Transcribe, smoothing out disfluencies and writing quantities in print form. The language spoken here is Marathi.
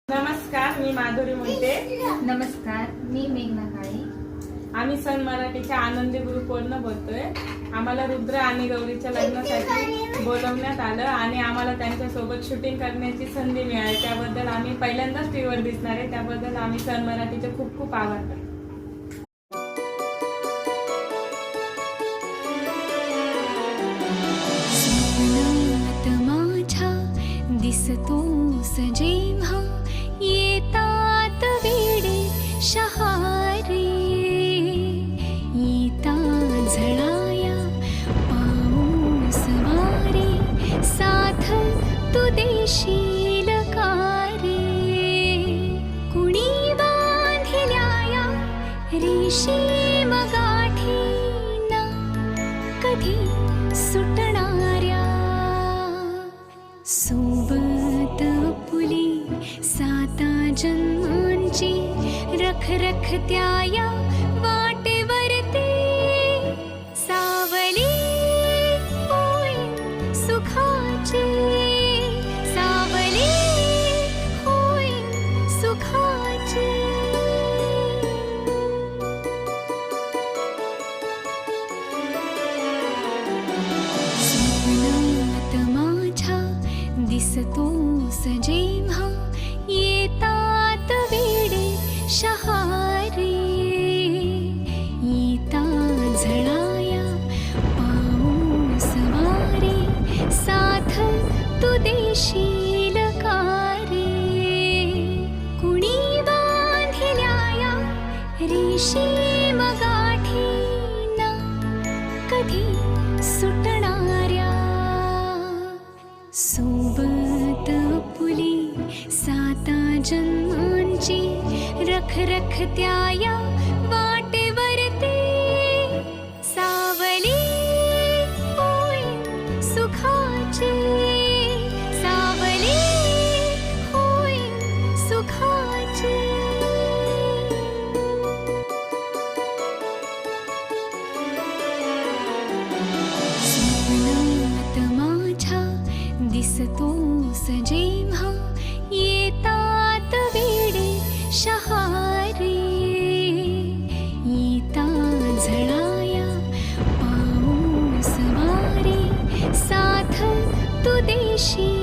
नमस्कार, मी माधुरी मुंटे. नमस्कार, मी मेघना काळे. आम्ही सन मराठीच्या आनंदी ग्रुपवरनं बोलतोय. आम्हाला रुद्र आणि गौरीच्या लग्नासाठी बोलवण्यात आलं आणि आम्हाला त्यांच्यासोबत शूटिंग करण्याची संधी मिळाली. त्याबद्दल आम्ही पहिल्यांदाच टीव्हीवर दिसणार आहे. त्याबद्दल आम्ही सन मराठीचे खूप खूप आभार करतो. दिसतोस जेव्हा येतात वेडे शहारे, येता झळाया पाऊस वारे, साथ तू देशील का रे. कुणी बांधिल्या रेशीम गाठीना कधी सुटणाऱ्या, सोबत पुली साता जन्मांची रख रख त्या वाटेवरती. सावली होय सुखाची, सावली होय सुखाची. स्वप्नात माझ्या दिसतोस जेव्हा येतात वेडे शहारे, येता झळाया पाऊस वारे, साथ तू देशील का रे. कुणी बांधिल्या रेशीम गाठीना कधी सुटणाऱ्या, सोबत पुली साता जन्मांची रख रख त्या वाटेवरती. सावली होय सुखाची, सावली होय सुखाची. स्वप्नात माझ्या दिसतोस जेव्हा येतात वेडे शहारे, येता झळाया पाऊस वारे, साथ तू देशील